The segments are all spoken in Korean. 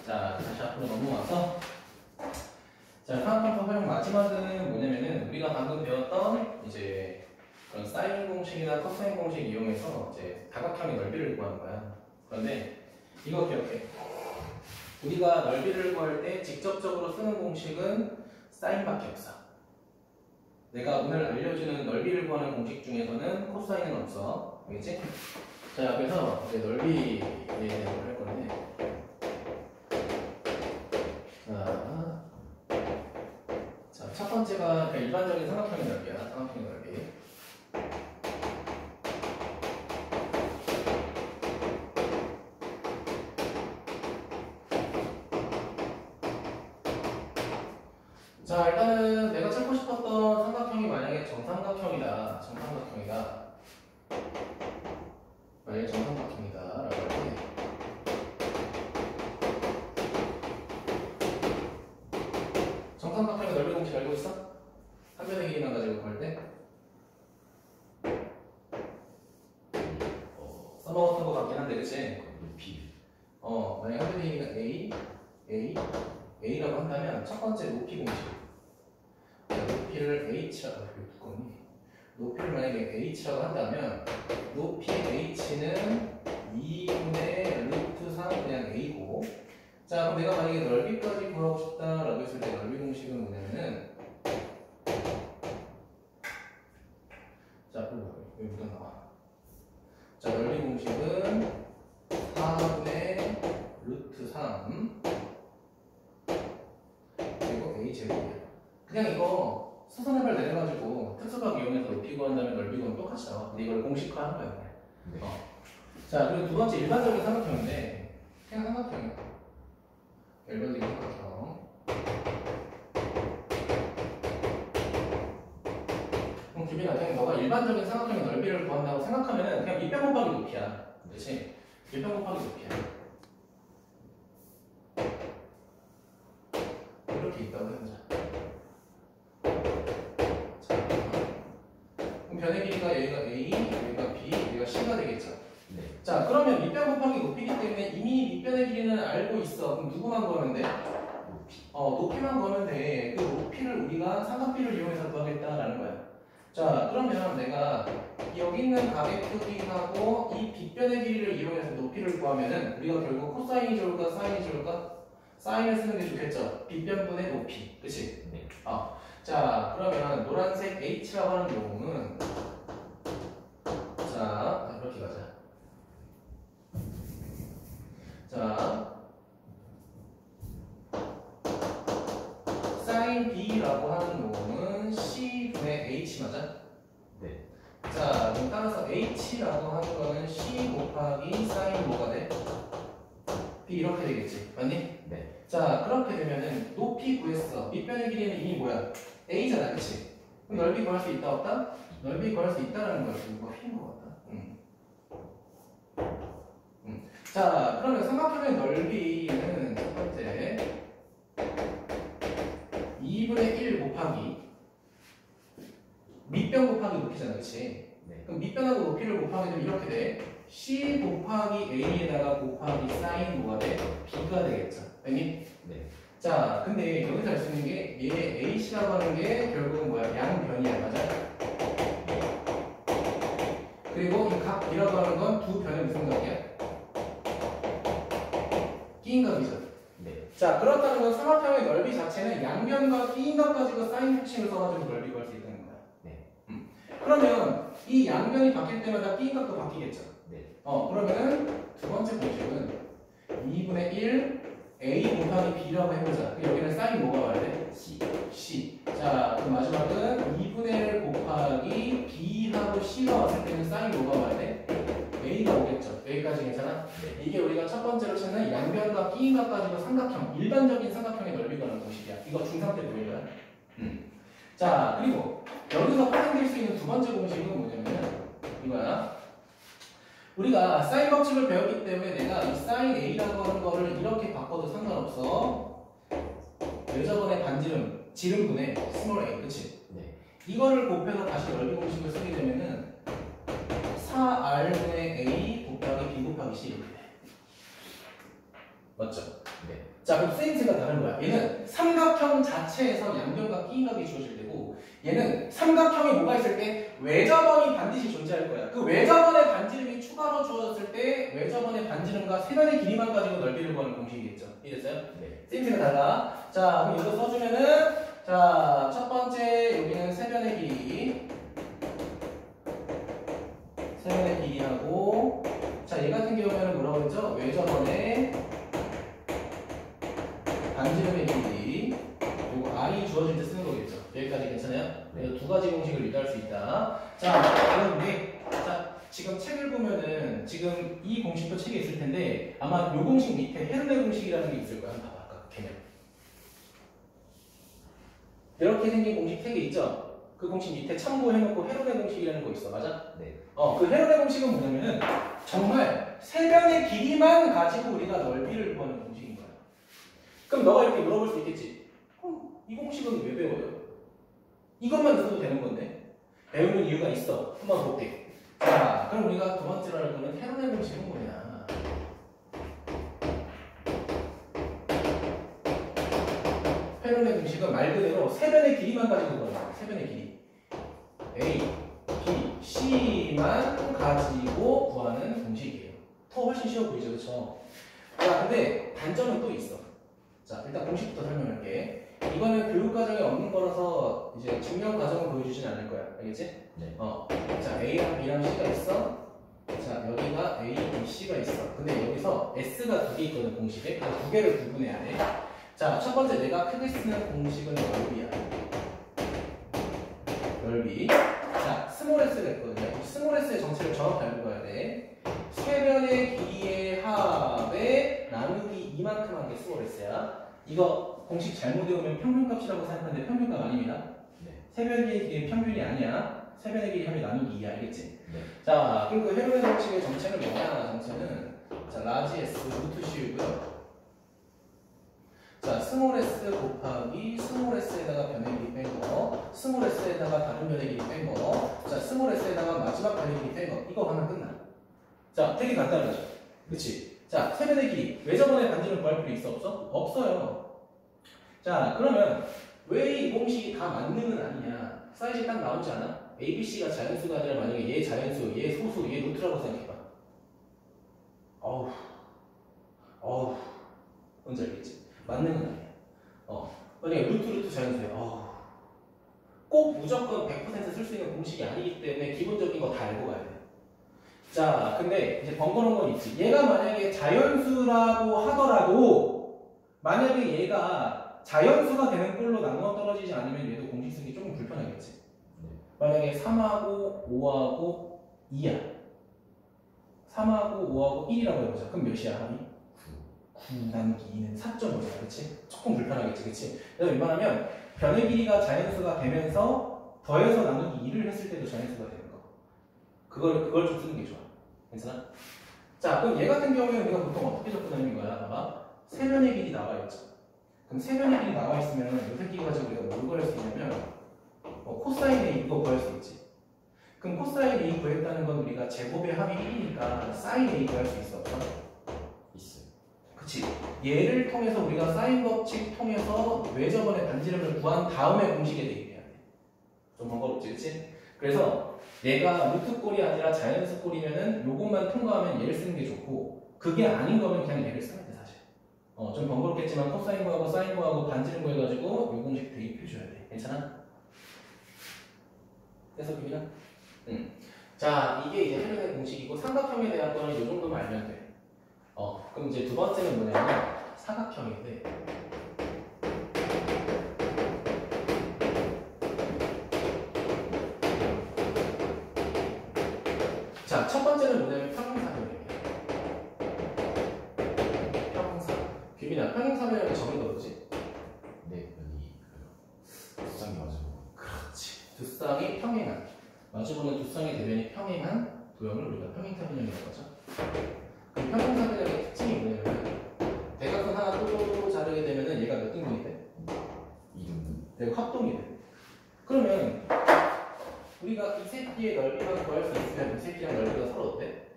자, 다시 앞으로 넘어와서 자, 삼각형법 활용 마지막은 뭐냐면은 우리가 방금 배웠던 이제 그런 사인 공식이나 코사인 공식 이용해서 이제 다각형의 넓이를 구하는 거야. 그런데 이거 기억해. 우리가 넓이를 구할 때 직접적으로 쓰는 공식은 사인밖에 없어. 내가 오늘 알려주는 넓이를 구하는 공식 중에서는 코사인은 없어. 알겠지? 자, 그래서 이제 넓이 얘기를 할 건데 자, 첫 번째가 그냥 일반적인 삼각형의 넓이야. 삼각형의 넓이. 자, 일단은 내가 찾고 싶었던 삼각형이 만약에 정삼각형이다. 만약에 정삼각형이다 라고 할 때 정삼각형의 넓이 공식 알고 있어? 한 변의 길이만 가지고 구할 때 써먹었던 것 같긴 한데 그치? 만약에 한 변의 길이가 A라고 한다면 첫 번째 높이 공식 높이를 H라고 높이를 만약에 H라고 한다면 높이 H는 2분의 루트 3 그냥 A고 자 그럼 내가 만약에 넓이까지 구하고 싶다라고 했을 때 넓이 공식은 뭐냐면은 자 여기 묻어 나와 자 넓이 공식은 4분의 루트 3 그리고 A 제곱이야 그냥 이거 수선해발 내려가지고 특수각 이용해서 높이 구한다면 넓이 구하면 똑같이 나와. 근데 이걸 공식화하는 거야. 네. 자, 그리고 두 번째 일반적인 삼각형인데 그냥 삼각형이야. 일반적인 삼각형. 그럼 규빈아, 그냥 너가 일반적인 삼각형의 넓이를 구한다고 생각하면은 그냥 밑변 곱하기 높이야. 그렇지? 밑변 곱하기 높이야. 이렇게 있다고 해보자. 변의 길이가 여기가 A, 여기가 B, 여기가 C가 되겠죠. 네. 자, 그러면 밑변 곱하기 높이기 때문에 이미 밑변의 길이는 알고 있어. 그럼 누구만 구하면 돼? 높이만 구하면 돼. 그 높이를 우리가 삼각비를 이용해서 구하겠다라는 거야. 자, 그러면 내가 여기 있는 각의 크기하고 이 빗변의 길이를 이용해서 높이를 구하면은 우리가 결국 코사인이 좋을까, 사인이 좋을까? 사인을 쓰는 게 좋겠죠. 빗변분의 높이, 그치? 네. 자, 그러면 노란색 H라고 하는 경우는 자, 이렇게 가자. 자, sin B라고 하는 경우는 C분의 H 맞아? 네. 자, 그럼 따라서 H라고 하는 거는 C 곱하기 sin 뭐가 돼? B 이렇게 되겠지, 맞니? 네. 자, 그렇게 되면은 높이 구했어. 밑변의 길이는 이미 뭐야? A잖아, 그치? 그럼 넓이 구할 수 있다, 없다? 넓이 구할 수 있다라는 거야. 이거 휘인 것 같다. 자, 그러면 삼각형의 넓이는 첫 번째 2분의 1 곱하기 밑변 곱하기 높이잖아, 그치? 네. 그럼 밑변하고 높이를 곱하게 되면 이렇게 돼. C 곱하기 A에다가 곱하기 sin 뭐가 돼? B가 되겠죠. 아니? 네. 자, 근데 여기서 알 수 있는 게 얘 H라고 하는 게 결국은 뭐야? 양변이야, 맞아? 그리고 이 각 B라고 하는 건 두 변의 무슨 각이야? 끼인 각이죠. 네. 자, 그렇다는 건 삼각형의 넓이 자체는 양변과 끼인 각 가지고 사인 핵심을 써가지고 넓이 구할 수 있다는 거야. 네. 그러면 이 양변이 바뀔 때마다 끼인 각도 바뀌겠죠. 네. 그러면은 두 번째 공식은 2분의 1 A 곱하기 B라고 해보자. 여기는 사인 뭐가 와야 돼? C. 자, 그럼 마지막은 2분의 1 곱하기 B하고 C가 왔을 때는 사인 뭐가 와야 돼? A가 오겠죠. 여기까지 괜찮아? 네. 이게 우리가 첫 번째로 찾는 양변과 끼인각 가지고 삼각형, 일반적인 삼각형의 넓이 구하는 공식이야. 이거 중3 때 배운 거야. 자, 그리고 여기서 활용될 수 있는 두 번째 공식은 뭐냐면 이거야. 우리가 사인 법칙을 배웠기 때문에 내가 이 사인 A라고 하는 거를 이렇게 바꿔도 상관없어. 여자번에 지름분의 스몰 a, 그치? 네. 이거를 곱해서 다시 넓이 공식을 쓰게 되면은 4R분의 A 곱하기 B 곱하기 C 이렇게 돼. 맞죠? 네. 자, 그럼 쓰임새가 다른 거야. 얘는 삼각형 자체에서 양변과 끼인각이 주어질 때고, 얘는 삼각형에 뭐가 있을 때 외접원이 반드시 존재할 거야. 그 외접원의 반지름이 추가로 주어졌을 때 외접원의 반지름과 세변의 길이만 가지고 넓이를 구하는 공식이겠죠. 이해됐어요? 네. 쓰임새가 달라. 자, 그럼 이거 써주면은, 자, 첫 번째 여기는 세변의 길이, 세변의 길이하고, 자, 얘 같은 경우에는 뭐라고 했죠? 외접원의 반지름의 길이, 그리고 r이 주어질 때 쓰는 거겠죠. 여기까지 괜찮아요? 그래서 두 가지 공식을 유도할 수 있다. 자, 그런데 자, 지금 책을 보면은 지금 이 공식도 책에 있을 텐데 아마 요 공식 밑에 헤르메 공식이라는 게 있을 거야. 한번 봐봐, 아까 개념. 이렇게 생긴 공식 책에 있죠? 그 공식 밑에 참고해놓고 헤르메 공식이라는 거 있어, 맞아? 네. 그 헤르메 공식은 뭐냐면은 정말 세변의 길이만 가지고 우리가 넓이를 구하는 공식인 거야. 그럼 너가 이렇게 물어볼 수 있겠지? 이 공식은 왜 배워요? 이것만 있어도 되는 건데 배우는 이유가 있어. 한번 볼게. 자, 그럼 우리가 두 번째로 할 거는 헤르메 공식은 뭐냐? 헤르메 공식은 말 그대로 세변의 길이만 가지고 구하는 세변의 길이 A, B, C만 가지고 구하는 공식이에요. 더 훨씬 쉬워 보이죠, 그렇죠? 자, 근데 단점은 또 있어. 자, 일단 공식부터 설명할게. 이거는 교육과정에 없는 거라서 이제 증명 과정을 보여주진 않을 거야. 알겠지? 네. 자, A랑 B랑 C가 있어. 자, 여기가 A, B, C가 있어. 근데 여기서 S가 두 개 있거든, 공식에. 그래서 두 개를 구분해야 돼. 자, 첫 번째 내가 크게 쓰는 공식은 넓이야. 넓이. 자, 스몰 S가 있거든요. 스몰 S의 정체를 정확히 알고 가야 돼. 세변의 길이의 합에 나누기 이만큼 한 게 스몰 S야. 이거 공식 잘못 외우면 평균값이라고 생각하는데 평균값 아닙니다. 네. 세변의 길이의 평균이 아니야. 세변의 길이 합이 나누기 2야. 알겠지? 네. 자, 그리고 헤르메 공식의 정체는 뭐냐? 정체는 자, 라지 S 루트 C이고요. 자, 스몰 S 곱하기 스몰 S에다가 변의 길이 뺀 거, 스몰 S에다가 다른 변의 길이 뺀 거, 자, 스몰 S에다가 마지막 변의 길이 뺀 거. 이거 하면 끝나. 자, 되게 간단하죠? 그치? 자, 세변의 길이. 외접원의 반지름 구할 필요 있어? 없어? 없어요. 자, 그러면 왜 이 공식이 다 만능은 아니냐? 사이즈 딱 나오지 않아? ABC가 자연수가 아니라 만약에 얘 자연수, 얘 소수, 얘 루트라고 생각해봐. 뭔지 알겠지? 만능은 아니야. 만약에 루트 자연수야. 꼭 무조건 100% 쓸 수 있는 공식이 아니기 때문에 기본적인 거 다 알고 가야 돼. 자, 근데 이제 번거로운 건 있지. 얘가 만약에 자연수라고 하더라도 만약에 얘가 자연수가 되는 꼴로 나누어 떨어지지 않으면 얘도 공식 쓰기 조금 불편하겠지. 만약에 3하고 5하고 2야. 3하고 5하고 1이라고 해보자. 그럼 몇이야, 합이? 9 나누기 2는 4.5잖아. 그치? 조금 불편하겠지. 그치? 그래서 웬만하면 변의 길이가 자연수가 되면서 더해서 나누기 2를 했을 때도 자연수가 되는 거. 그걸 좀 쓰는 게 좋아. 괜찮아? 자, 그럼 얘 같은 경우에는 우리가 보통 어떻게 접근하는 거야? 봐봐. 세변의 길이 나와 있죠. 그럼 세변의 길이 나와 있으면 이 새끼 가지고 우리가 뭘 구할 수 있냐면 코사인 A 이거 구할 수 있지. 그럼 코사인 A 구했다는 건 우리가 제곱의 합이 1이니까 사인 A 구할 수 있어. 있어. 그치? 얘를 통해서 우리가 사인 법칙 통해서 외접원의 반지름을 구한 다음에 공식에 대입해야 돼. 좀 번거롭지, 그치? 그래서 얘가 루트 꼴이 아니라 자연수 꼴이면은 요것만 통과하면 얘를 쓰는 게 좋고 그게 아닌 거면 그냥 얘를 써야 돼, 사실. 좀 번거롭겠지만 코사인 구하고 사인 구하고 반지름 구해가지고 요 공식 대입해줘야 돼. 괜찮아? 그래서 비밀아? 자, 이게 이제 헤르메 공식이고 삼각형에 대한 거는 이 정도만 알면 돼. 그럼 이제 두 번째는 뭐냐면 사각형인데 자, 첫 번째는 뭐냐면 평행사변이에요. 평행사. 비밀아, 평행사변이 적은 거 뭐지? 네, 여기 두 쌍이 마주보고. 그렇지. 두 쌍이 평행한. 마주보는 두 쌍의 대변이 평행한 도형을 우리가 평행사변이라고 하죠. 그럼 평행사변의 특징이 뭐냐면 대각선 하나 또 자르게 되면은 얘가 몇 등분이 돼? 2등분. 대각 합동이 돼. 그러면 우리가 이 새끼의 넓이만 구할 수 있으면 이 새끼랑 넓이가 서로 어때?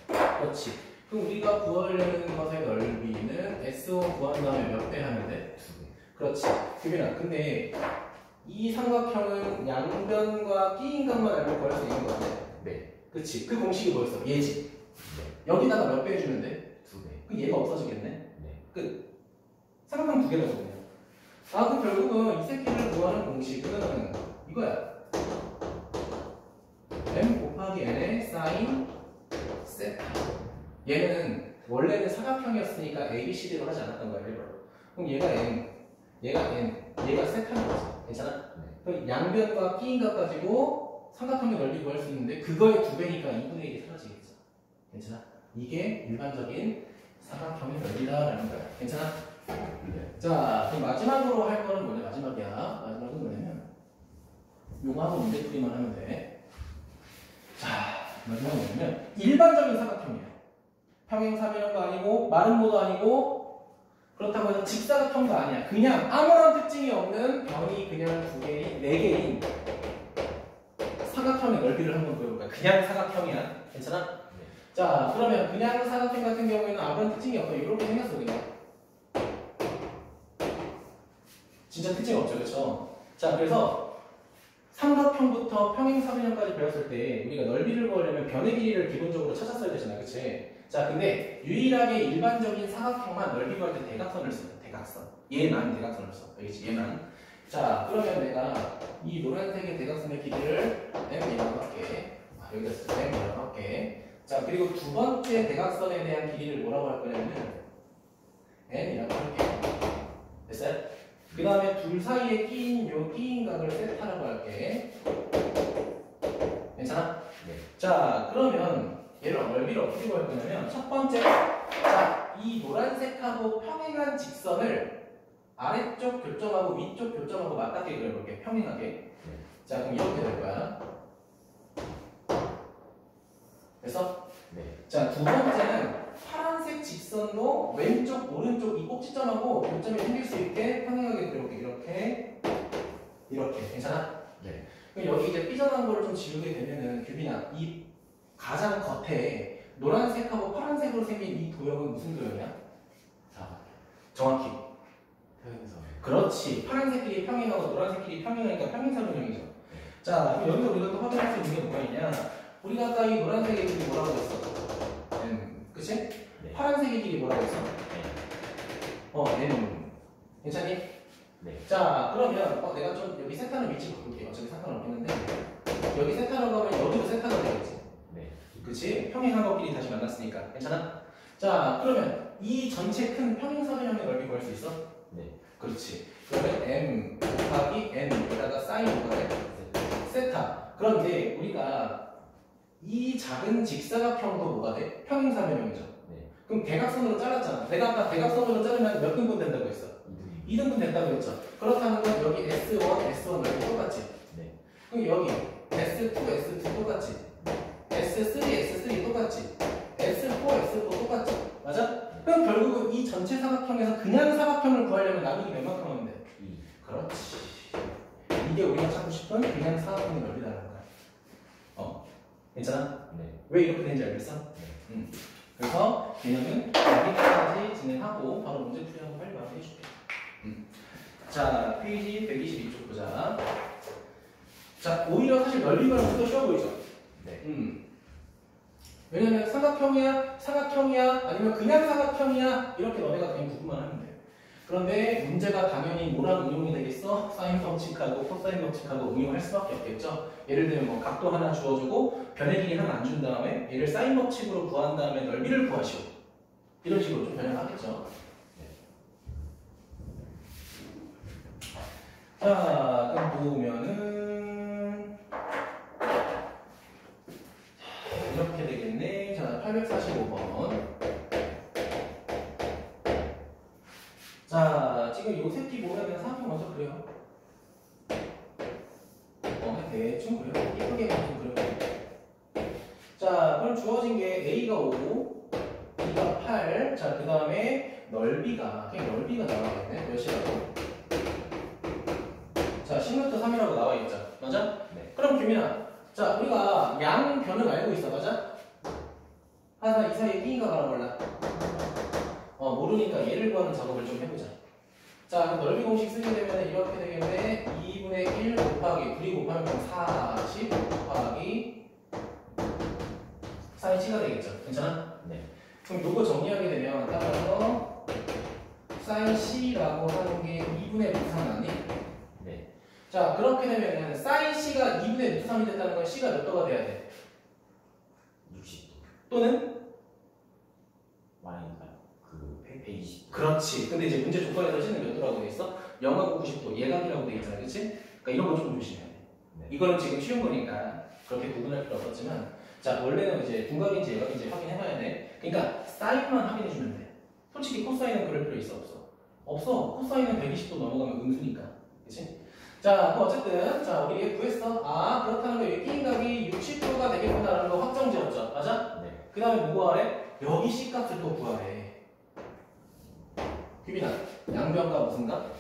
같아요. 그렇지. 그럼 우리가 구하려는 것의 넓이는 S1 구한 다음에 몇 배 하면 돼? 2배. 그렇지. 규빈아, 근데 이 삼각형은 양변과 끼인각만 알고 구할 수 있는 거 같아? 네. 그치. 그 공식이 뭐였어? 얘지. 네. 여기다가 몇 배 해주면 돼? 2배. 그 얘가 없어지겠네? 네. 끝. 삼각형 두 개다 보면. 아, 그럼 결국은 이 새끼를 구하는 공식은 이거야. m 곱하기 n의 사인 세타. 얘는 원래는 사각형이었으니까 ABCD로 하지 않았던 거야, 일부러. 그럼 얘가 n, 얘가 n, 얘가 세타인 거지. 괜찮아? 네. 그럼 양변과 끼인각 가지고 삼각형의 넓이 구할 수 있는데 그거의 2배니까 2분의 1이 사라지겠죠. 괜찮아? 이게 일반적인 사각형의 넓이다라는 거야. 괜찮아? 네. 자, 그럼 마지막으로 할 거는 뭐냐? 마지막이야. 마지막은 뭐냐면 요거하고 문제풀이만 하면 돼. 자, 마지막은 뭐냐면 일반적인 사각형이야. 평행사변형도 아니고 마름모도 아니고 그렇다고 해서 직사각형도 아니야. 그냥 아무런 특징이 없는 변이 그냥 2개인 4개인 사각형의 넓이를 한번 보여볼까? 그냥 사각형이야. 괜찮아? 네. 자, 그러면 그냥 사각형 같은 경우에는 아무런 특징이 없어. 이렇게 생겼어 그냥. 진짜 특징이 없죠, 그렇죠? 자, 그래서 삼각형부터 평행사변형까지 배웠을 때 우리가 넓이를 구하려면 변의 길이를 기본적으로 찾았어야 되잖아, 그치? 자, 근데 유일하게 일반적인 사각형만 넓이 구할 때 대각선을 써요. 대각선. 얘만 대각선을 써. 알겠지? 얘만. 자, 그러면 내가 이 노란색의 대각선의 길이를 m이라고 할게. 여기다 쓸 m이라고 할게. 자, 그리고 두 번째 대각선에 대한 길이를 뭐라고 할 거냐면 n이라고 할게. 됐어요? 그 다음에 둘 사이에 끼인 요 끼인각을 세타라고 할게. 괜찮아? 네. 자, 그러면 얘를 넓이를 어떻게 구할 거냐면 첫 번째, 자, 이 노란색하고 평행한 직선을 아래쪽 교점하고 위쪽 교점하고 맞닿게 그려볼게. 평행하게. 네. 자, 그럼 이렇게 될 거야. 그래서 네. 자, 두 번째는 파란색 직선도 왼쪽, 오른쪽 이 꼭지점하고 교점이 생길 수 있게 평행하게 그려볼게. 이렇게, 이렇게. 괜찮아? 네. 그럼 여기 이제 삐져나온 거를 좀 지우게 되면은 규빈아, 이 가장 겉에 노란색하고 파란색으로 생긴 이 도형은 무슨 도형이야? 사각. 정확히. 평행선. 그렇지. 파란색끼리 평행하고 노란색끼리 평행하니까 평행사변형이죠. 자, 그럼 여기서 우리가 또 확인할 수 있는 게 뭐가 있냐? 우리가 아까 이 노란색의 길이 뭐라고 했어? 그치? 네. 파란색의 길이 뭐라고 했어? 네. N. 괜찮니? 네. 자, 그러면 내가 좀 여기 세타는 위치 바꿀게요. 어차피 상관없겠는데 여기 세타라고 하면 여기도 세타가 되겠지? 네. 그치? 평행한 것끼리 다시 만났으니까. 괜찮아? 자, 그러면 이 전체 큰 평행사변형의 넓이 구할 수 있어? 네. 그렇지. 그러면 m 곱하기 n에다가 사인 뭐가 돼? 세타. 그런데 우리가 이 작은 직사각형도 뭐가 돼? 평행사변형이죠. 네. 그럼 대각선으로 잘랐잖아. 내가 아까 대각선으로 자르면 몇 등분 된다고 했어? 2등분 된다고 했죠. 그렇다는 건 여기 S1, S1 넓이 똑같지? 네. 그럼 여기 S2, S2 똑같지? S3, S3 똑같지? S4, S4 똑같지? 맞아? 그럼 결국은 이 전체 사각형에서 그냥 사각형을 구하려면 나누기 몇만큼 하면 돼? 2. 그렇지. 이게 우리가 찾고 싶은 그냥 사각형의 넓이라는 거야. 괜찮아? 네. 왜 이렇게 되는지 알겠어? 네. 그래서 개념은 여기까지 진행하고 바로 문제 풀이하고 빨리 마무리해줄게. 자, 페이지 122쪽 보자. 자, 오히려 사실 넓이가 좀 더 쉬워 보이죠? 네. 왜냐면 사각형이야, 아니면 그냥 사각형이야, 이렇게 너네가 그냥 구분만 하면 돼. 그런데 문제가 당연히 뭐랑 응용이 되겠어? 사인 법칙하고 코사인 법칙하고 응용할 수밖에 없겠죠? 예를 들면 뭐 각도 하나 주어주고 변의 길이 하나 안 준 다음에 얘를 사인 법칙으로 구한 다음에 넓이를 구하시오. 이런 식으로 좀 변형하겠죠? 자, 그럼 보면은 이렇게 되겠네. 자, 845번. 자, 지금 요 새끼 보면은 사각형 먼저 그려요. 대충 그려요. 이쁘게 좀 그려요. 자, 그럼 주어진 게 A가 5, B가 8. 자, 그 다음에 넓이가, 그냥 넓이가 나와야겠네. 몇이라고? 자, 10m 3이라고 나와 있죠. 맞아? 네. 그럼 규민아, 자, 우리가 양 변을 알고 있어. 맞아? 하지만 이 사이에 B인가 가라 몰라. 모르니까 얘를 구하는 작업을 좀 해보자. 자, 넓이 공식 쓰게 되면 이렇게 되겠네. 2분의 1 곱하기 2 곱하면 40 곱하기 사인 C가 되겠죠. 괜찮아? 네. 그럼 요거 정리하게 되면 따라서 사인 C라고 하는 게 2분의 루트 3 맞니? 네. 자, 그렇게 되면 사인 C가 2분의 루트 3이 됐다는 건 C가 몇 도가 돼야 돼? 60도. 또는? Y인가요? 그 120도. 그렇지. 근데 이제 문제 조건에서 C는 몇 도라고 돼 있어? 0하고 90도 예각이라고 돼 있잖아. 그치? 그러니까 이런 거 좀 조심해야 돼. 네. 이거는 지금 쉬운 거니까 그렇게 구분할 필요 없었지만 자, 원래는 이제 둔각인지 예각인지 확인해봐야 돼. 그러니까 사인만 확인해주면 돼. 솔직히 코사인은 그럴 필요 있어 없어? 없어. 코사인은 120도 넘어가면 음수니까. 그치? 자, 그럼 어쨌든 자, 우리 얘 구했어. 아, 그렇다는 거 여기 B인각이 60도가 되겠구나라는 거 확정 지었죠. 맞아? 네. 그 다음에 뭐 구하래? 여기 C값을 또 구하래. 규빈아, 양변과 무슨 값?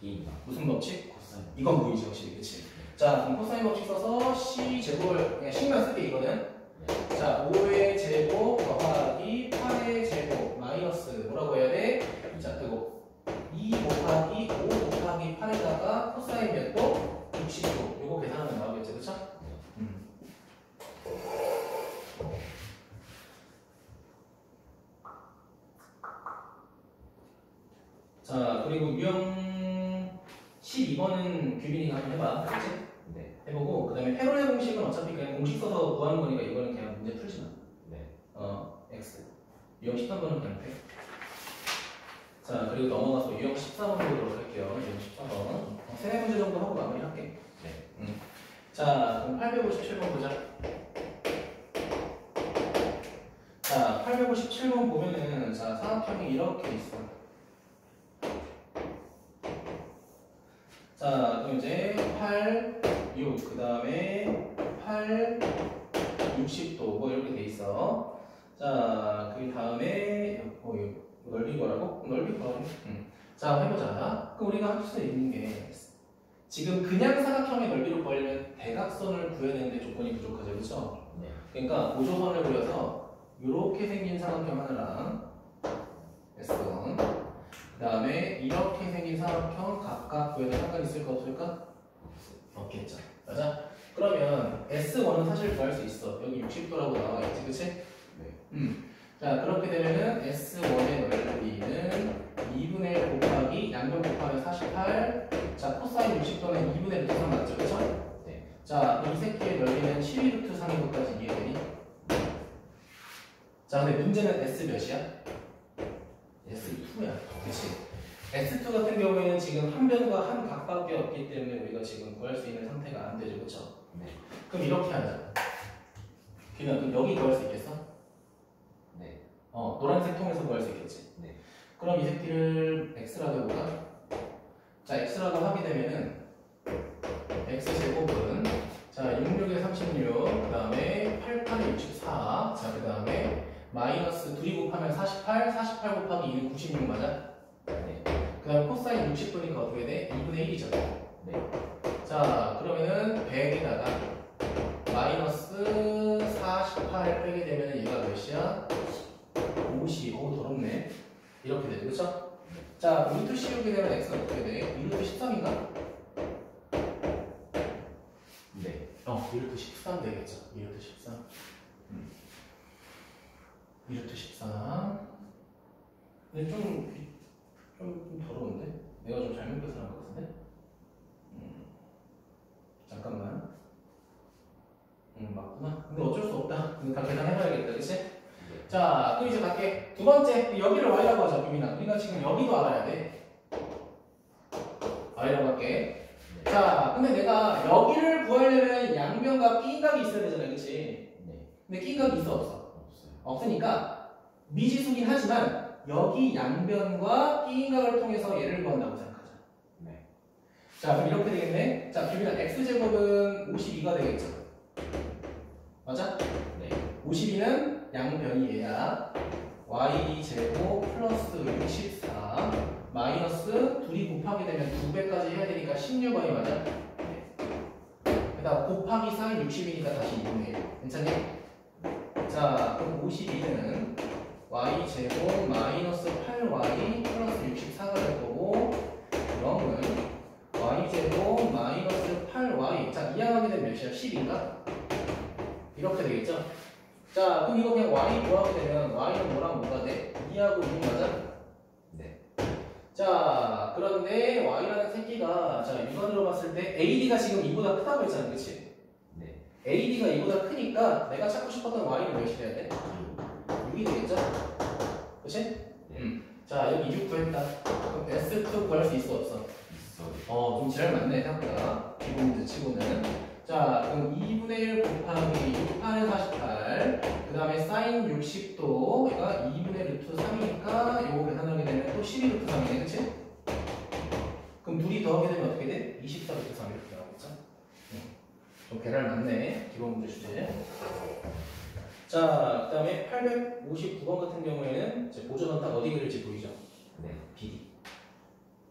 B인가? 무슨 법칙? 코사인. 이건 보이지 확실히. 그치? 자, 그럼 코사인 법칙 써서 C 제곱을 그냥 C만 쓸게 이거는. 네. 자, 5의 제곱 더하기 8의 제곱 마이너스 뭐라고 해야 돼? 자, 그거 2 곱하기 5 곱하기 8에다가 코사인 몇 도? 60도. 요거 계산하면 나오겠지, 그쵸? 네. 자, 그리고 유형 12번은 규빈이가 한번 해봐. 그치? 네. 해보고, 그 다음에 페로의 공식은 어차피 그냥 공식 써서 구하는 거니까 이거는 그냥 문제 풀지 마. 네. X. 유형 13번은 그냥 돼. 자, 그리고 넘어가서 유형 14번 보도록 할게요. 유형 14번. 세네 문제 정도 하고 마무리할게. 네. 자, 그럼 857번 보자. 자, 857번 보면은, 자, 사각형이 이렇게 있어. 자, 그럼 이제 8, 6, 그 다음에 8, 60도, 뭐 이렇게 돼 있어. 자, 그 다음에, 넓이 거라고? 넓이 거라고? 자, 해보자. 그럼 우리가 할 수 있는 게, 지금 그냥 사각형의 넓이를 구하려면 대각선을 구해내는데 조건이 부족하죠. 그렇죠? 네. 그러니까 고조선을 그려서 이렇게 생긴 사각형 하나랑 S1 그 다음에 이렇게 생긴 사각형 각각 구해도 상관 있을까 없을까? 없겠죠. 맞아? 그러면 S1은 사실 구할 수 있어. 여기 60도라고 나와 있지. 그치? 네. 자, 그렇게 되면은 S1의 넓이는 2분의 1 곱하기 양변 곱하면 48. 자, 코사인 60도는 2분의 루트 3 맞죠? 그쵸? 네. 자, 그럼 이 새끼의 넓이는 12 루트 3인 것까지 이해되니? 자, 근데 문제는 S 몇이야? S2야. 그치? S2 같은 경우에는 지금 한 변과 한 각밖에 없기 때문에 우리가 지금 구할 수 있는 상태가 안 되죠. 그쵸? 네. 그럼 이렇게 하자. 그럼 여기 구할 수 있겠어? 네. 노란색 통에서 구할 수 있겠지? 네. 그럼 이 새끼를 x라고 해볼까? 자, x라고 하게 되면은 x제곱은 자, 66에 36, 그 다음에 88에 64, 자, 그 다음에 마이너스 2이 곱하면 48, 48 곱하기 2는 96 맞아? 네. 그 다음에 코사인 60도니까 어떻게 돼? 2분의 1이죠. 네. 자, 그러면은 100에다가 마이너스 48 빼게 되면은 얘가 몇이야? 50. 어우, 더럽네. 이렇게 되죠. 그쵸? 자, 루트 씌우게 되면 x가 어떻게 돼? 2루트 13인가? 네. 2루트 13 되겠죠. 2루트 13. 2루트 13. 근데 좀 더러운데? 내가 좀 잘못 계산한 것 같은데? 잠깐만. 맞구나. 근데 어쩔 수 없다. 근데 다 계산해봐야겠다. 그치? 네. 자, 그럼 이제 갈게. 두 번째, 여기를 y라고 하자, 규민아. 우리가 지금 여기도 알아야 돼. y라고 할게. 네. 자, 근데 내가 여기를 구하려면 양변과 B인각이 있어야 되잖아, 그치? 네. 근데 B인각이 있어, 없어? 없어요. 없으니까 미지수긴 하지만 여기 양변과 B인각을 통해서 얘를 구한다고 생각하자. 네. 자, 그럼 이렇게 되겠네. 자, 규민아, x제곱은 52가 되겠죠? 맞아? 네. 52는 양변이 얘야. y제곱 플러스 64 마이너스 2이 곱하게 되면 2배까지 해야 되니까 16y 맞아? 네. 그다음 곱하기 4인 60이니까 다시 2분의 1. 괜찮니? 자, 자, 그럼 52는 y제곱 마이너스 8y 플러스 64가 될 거고, 그러면 y제곱 마이너스 8y. 자, 이항하게 되면 몇이야? 10인가? 이렇게 되겠죠? 자, 그럼 이거 그냥 y 구하게 되면 y는 뭐랑 뭐가 돼? 2하고 6 맞아? 네. 자, 그런데 y라는 새끼가, 자, 육안으로 봤을 때 ad가 지금 2보다 크다고 했잖아, 그치? 네. ad가 2보다 크니까 내가 찾고 싶었던 y는 몇이 돼야 돼? 6이 되겠죠? 그치? 자, 여기 6 구했다. 그럼 S2 구할 수 있어, 없어? 있어요. 좀 지랄 많네, 생각보다. 기본 문제 치고는. 자, 그럼 2분의 1 곱하기 6, 8은 48. 그 다음에 사인 60도, 얘가 2분의 루트 3이니까 요거 계산하게 되면 또 12 루트 3이네, 그치? 그럼 둘이 더하게 되면 어떻게 돼? 24 루트 3 이렇게 나오겠죠? 좀 계란 많네, 기본 문제 주제. 자, 그 다음에 859번 같은 경우에는 이제 보조선 딱 어디 그릴지 보이죠? 네. BD.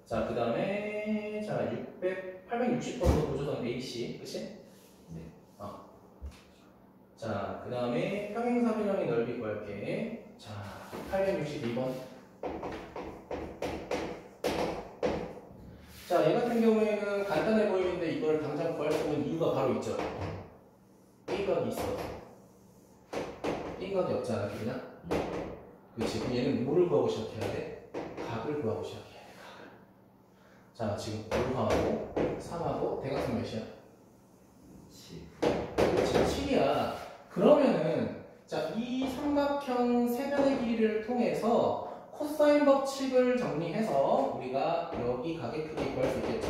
자, 그 다음에, 자, 860번도 보조선 AC, 그치? 네. 자, 그 다음에 평행사변형의 넓이 구할게. 자, 862번. 자, 얘 같은 경우에는 간단해 보이는데 이걸 당장 구할 수 있는 이유가 바로 있죠. A각이 있어. A각이 없잖아, 그냥? 그렇지. 그럼 얘는 뭐를 구하고 시작해야 돼? 각을 구하고 시작해야 돼, 각을. 자, 지금 5하고 3하고 대각선 몇이야? 7. 그렇지, 7이야. 그러면은, 자, 이 삼각형 세변의 길이를 통해서 코사인 법칙을 정리해서 우리가 여기 각의 크기 구할 수 있겠죠.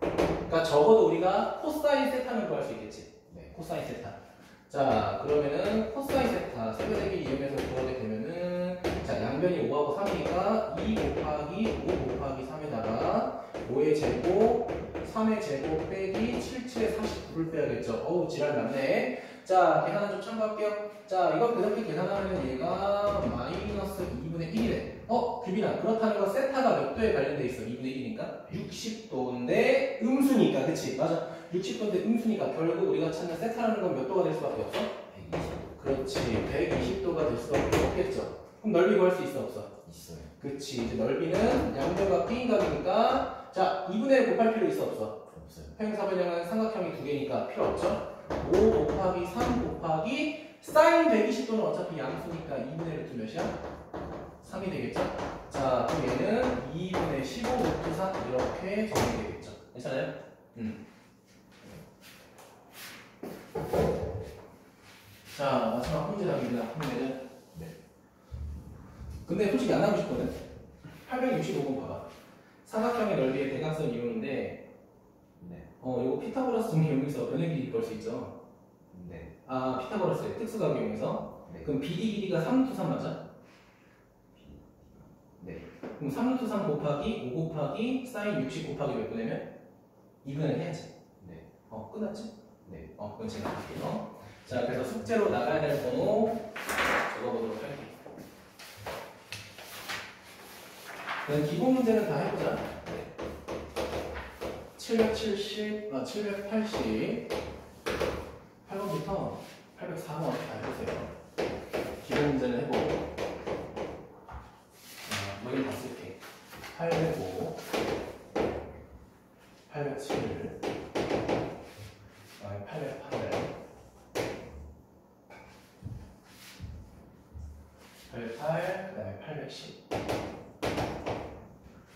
그러니까 적어도 우리가 코사인 세타는 구할 수 있겠지. 네. 코사인 세타. 자, 그러면은 코사인 세타 세변의 길이 이용해서 구하게 되면은, 자, 양변이 5하고 3이니까 2 곱하기 5 곱하기 3에다가 5의 제곱 3의 제곱 빼기 7, 7에 49를 빼야겠죠. 어우, 지랄 났네. 자, 계산은 좀 참고할게요. 자, 이거 그렇게 계산하면 얘가 마이너스 2분의 1이래. 규빈아, 그렇다는 건 세타가 몇 도에 관련돼 있어? 2분의 1이니까? 60도인데 음수니까, 그치? 맞아. 60도인데 음수니까 결국 우리가 찾는 세타라는 건 몇 도가 될 수밖에 없어? 120. 그렇지. 120도가 될 수밖에 없겠죠. 그럼 넓이 구할 수 있어, 없어? 있어요. 그치. 이제 넓이는 양변과 B인각이니까, 자, 2분의 1 곱할 필요 있어, 없어? 없어요. 평행사변형은 삼각형이 두 개니까 필요 없죠? 5 곱하기 3 곱하기 사인 120도는 어차피 양수니까 2분의 루트 몇이야? 3이 되겠죠? 자, 그럼 얘는 2분의 15 루트 3 이렇게 정리되겠죠? 괜찮아요? 자, 마지막 문제 답입니다. 문제는. 네. 근데 솔직히 안 하고 싶거든? 865번 봐봐. 삼각형의 넓이의 대각선 이용인데, 네. 이거 피타고라스 정리 이용해서 변의 길이 구할 수 있죠? 네. 아, 피타고라스의 특수각 이용해서? 네. 그럼 BD 길이가 3루트 3 맞아? 네. 그럼 3루트 3 곱하기 5 곱하기 사인 60 곱하기 몇 분이면? 2분을 해야지. 네. 끝났지? 네. 그건 제가 할게요. 자, 그래서 숙제로 나가야 될 번호 적어보도록 할게요. 그럼 기본 문제는 다 해보자. 770, 780, 8번부터 804번 다 해보세요. 기본 문제는 해보고. 여기 다 쓸게. 805, 807, 808, 808, 그 다음에 810, 그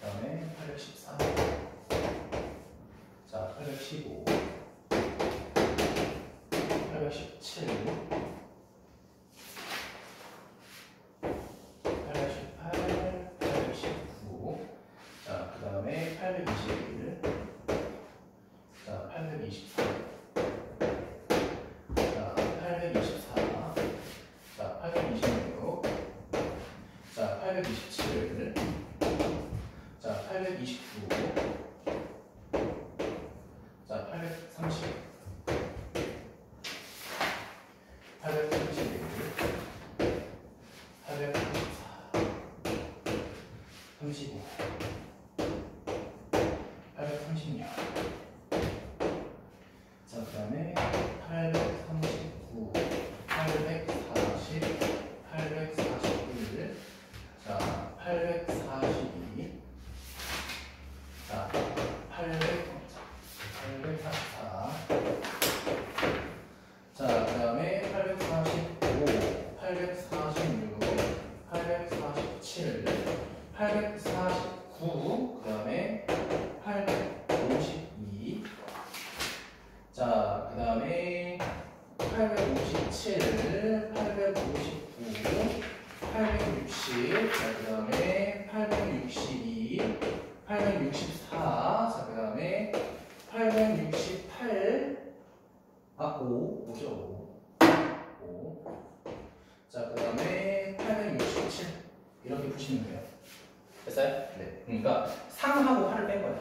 다음에 814, 자, 815, 817, 818, 819, 자, 그 다음에 821, 자, 823, 자, 824, 자, 826, 자, 827, 자, 829, 자, 830, 831, 834, 35, 836, 자, 그 다음에 839, 840, 846, 847, 849, 그 다음에 852. 자, 그 다음에 857, 859, 860, 자, 그 다음에 862, 864, 자, 그 다음에 868, 5죠, 5. 자, 그 다음에 867. 이렇게 푸시면 돼요. 됐어요? 네. 그러니까 상하고 하를 뺀 거예요.